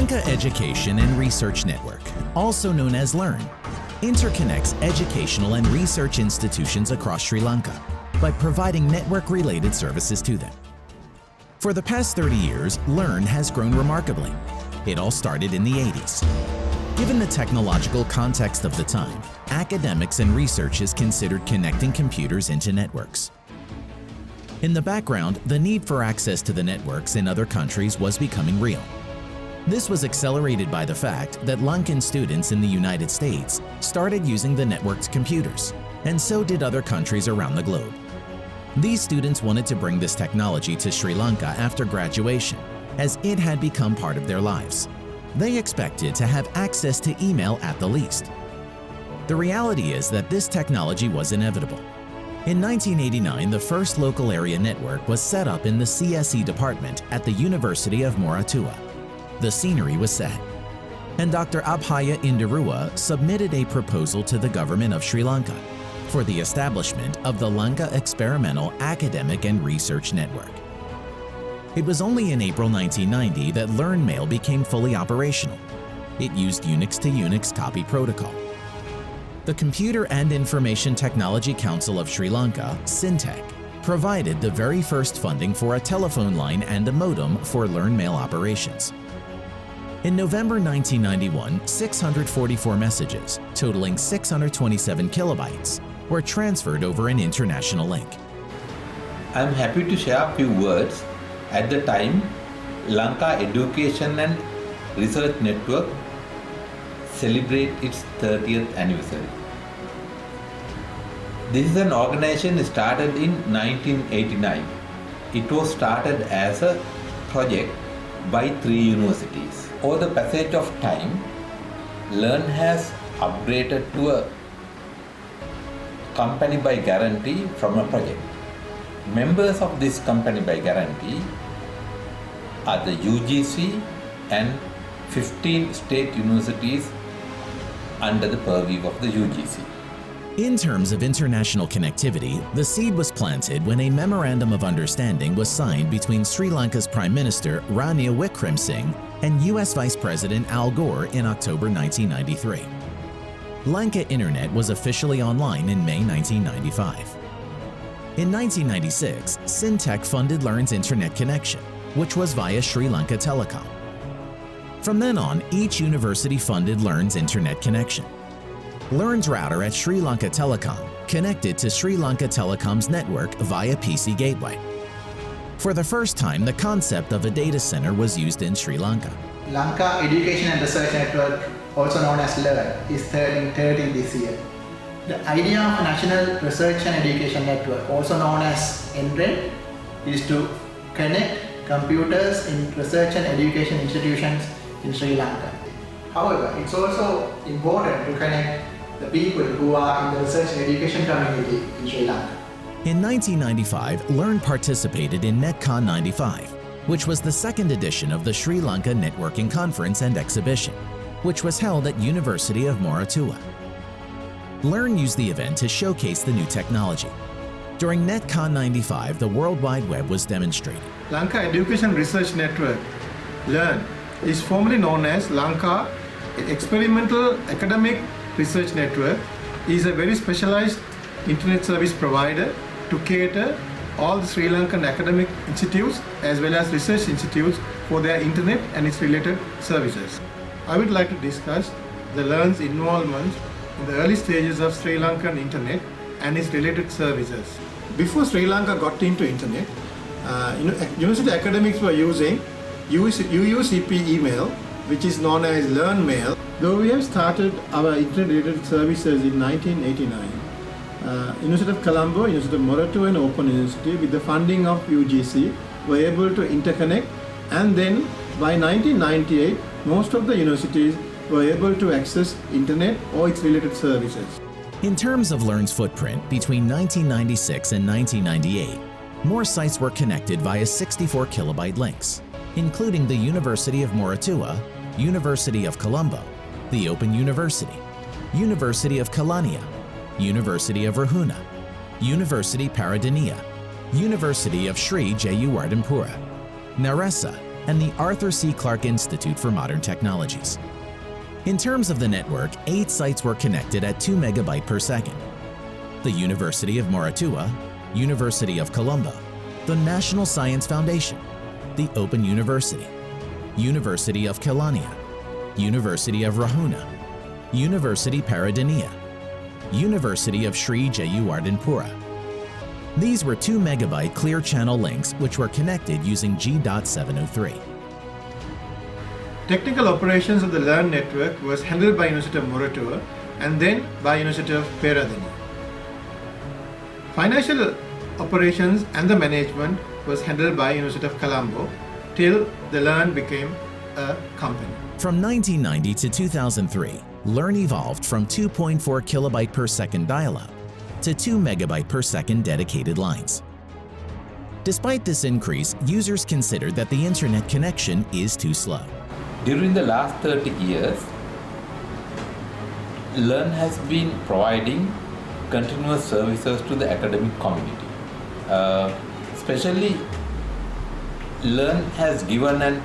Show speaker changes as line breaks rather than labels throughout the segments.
Lanka Education and Research Network, also known as LEARN, interconnects educational and research institutions across Sri Lanka by providing network-related services to them. For the past 30 years, LEARN has grown remarkably. It all started in the 80s. Given the technological context of the time, academics and research is considered connecting computers into networks. In the background, the need for access to the networks in other countries was becoming real. This was accelerated by the fact that Lankan students in the United States started using the networked computers, and so did other countries around the globe. These students wanted to bring this technology to Sri Lanka after graduation, as it had become part of their lives. They expected to have access to email at the least. The reality is that this technology was inevitable. In 1989, the first local area network was set up in the CSE department at the University of Moratuwa. The scenery was set, and Dr. Abhaya Indarua submitted a proposal to the government of Sri Lanka for the establishment of the Lanka Experimental Academic and Research Network. It was only in April 1990 that LEARN Mail became fully operational. It used Unix to Unix copy protocol. The Computer and Information Technology Council of Sri Lanka, SINTEC, provided the very first funding for a telephone line and a modem for LEARN Mail operations. In November 1991, 644 messages, totaling 627 kilobytes, were transferred over an international link.
I'm happy to share a few words. At the time, Lanka Education and Research Network celebrate its 30th anniversary. This is an organization started in 1989. It was started as a project by 3 universities. Over the passage of time, LEARN has upgraded to a company by guarantee from a project. Members of this company by guarantee are the UGC and 15 state universities under the purview of the UGC.
In terms of international connectivity, the seed was planted when a Memorandum of Understanding was signed between Sri Lanka's Prime Minister Ranil Wickremesinghe and US Vice President Al Gore in October 1993. Lanka Internet was officially online in May 1995. In 1996, SINTEC funded LEARN's internet connection, which was via Sri Lanka Telecom. From then on, each university funded LEARN's internet connection. LEARN's router at Sri Lanka Telecom connected to Sri Lanka Telecom's network via PC Gateway. For the first time, the concept of a data center was used in Sri Lanka.
Lanka Education and Research Network, also known as LEARN, is turning 30 this year. The idea of a National Research and Education Network, also known as NREN, is to connect computers in research and education institutions in Sri Lanka. However, it's also important to connect the people who are in the research and education community in Sri Lanka.
In 1995, LEARN participated in NetCon 95, which was the second edition of the Sri Lanka Networking Conference and Exhibition, which was held at University of Moratuwa. LEARN used the event to showcase the new technology. During NetCon 95, the World Wide Web was demonstrated.
Lanka Education Research Network, LEARN, is formerly known as Lanka Experimental Academic Research Network, is a very specialized internet service provider to cater all the Sri Lankan academic institutes as well as research institutes for their internet and its related services. I would like to discuss the LEARN's involvement in the early stages of Sri Lankan internet and its related services. Before Sri Lanka got into internet, university academics were using UUCP email, which is known as LEARN Mail. Though we have started our internet-related services in 1989, University of Colombo, University of Moratuwa and Open University, with the funding of UGC, were able to interconnect, and then by 1998, most of the universities were able to access internet or its related services.
In terms of LEARN's footprint, between 1996 and 1998, more sites were connected via 64 kilobyte links, including the University of Moratuwa, University of Colombo, the Open University, University of Kelaniya, University of Rahuna, University Paradeniya, University of Sri Jayewardenepura, Naresa, and the Arthur C. Clarke Institute for Modern Technologies. In terms of the network, 8 sites were connected at 2 megabyte per second. The University of Moratuwa, University of Colombo, the National Science Foundation, the Open University, University of Kelania, University of Rahuna, University Paradeniya, University of Sri Jayawardhanpura. These were 2 megabyte clear channel links which were connected using G.703.
Technical operations of the LEARN network was handled by University of Moratuwa and then by University of Peradeniya. Financial operations and the management was handled by University of Colombo till the LEARN became a company.
From 1990 to 2003, LEARN evolved from 2.4 kilobyte per second dial-up to 2 megabyte per second dedicated lines. Despite this increase, users considered that the internet connection is too slow.
During the last 30 years, LEARN has been providing continuous services to the academic community. Especially, LEARN has given a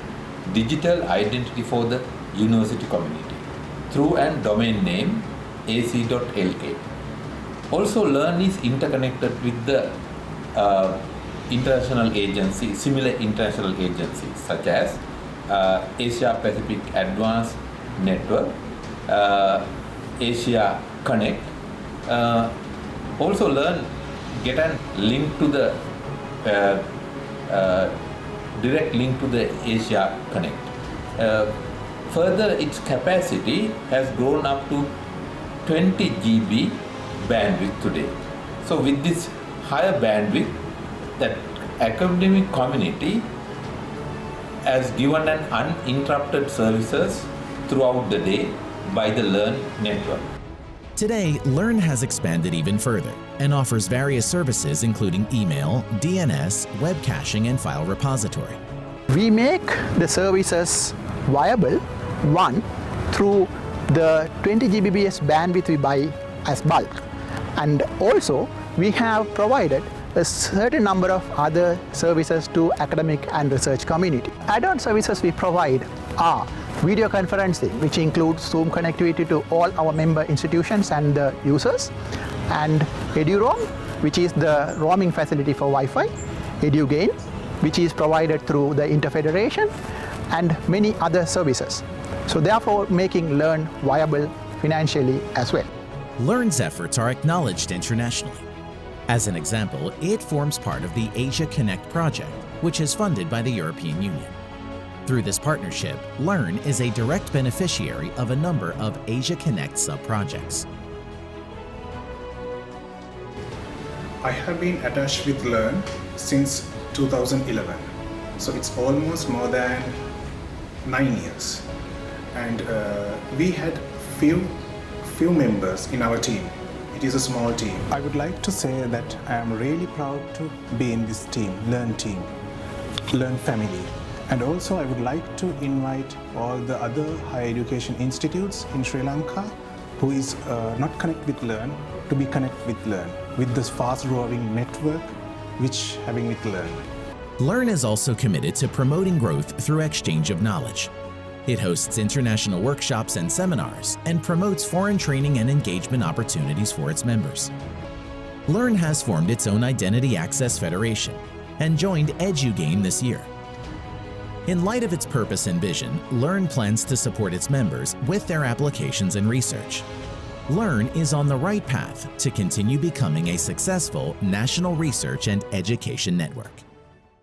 digital identity for the university community through a domain name ac.lk. Also, LEARN is interconnected with the international agencies, similar international agencies such as Asia Pacific Advanced Network, Asia Connect. Also, LEARN get a link to the direct link to the Asia Connect. Further, its capacity has grown up to 20 GB bandwidth today. So with this higher bandwidth, that academic community has given an uninterrupted services throughout the day by the LEARN network.
Today, LEARN has expanded even further and offers various services including email, DNS, web caching, and file repository.
We make the services viable, one, through the 20 Gbps bandwidth we buy as bulk, and also we have provided a certain number of other services to academic and research community. Add-on services we provide are video conferencing, which includes Zoom connectivity to all our member institutions and the users, and EduRoam, which is the roaming facility for Wi-Fi, EduGain, which is provided through the Interfederation, and many other services. So therefore, making LEARN viable financially as well.
LEARN's efforts are acknowledged internationally. As an example, it forms part of the Asia Connect project, which is funded by the European Union. Through this partnership, LEARN is a direct beneficiary of a number of Asia Connect sub-projects.
I have been attached with LEARN since 2011. So it's almost more than 9 years. And we had few members in our team. It is a small team. I would like to say that I am really proud to be in this team, LEARN family. And also I would like to invite all the other higher education institutes in Sri Lanka who is not connected with LEARN to be connected with LEARN with this fast growing network which having with LEARN.
LEARN is also committed to promoting growth through exchange of knowledge. It hosts international workshops and seminars and promotes foreign training and engagement opportunities for its members. LEARN has formed its own Identity Access Federation and joined EduGain this year. In light of its purpose and vision, LEARN plans to support its members with their applications and research. LEARN is on the right path to continue becoming a successful national research and education network.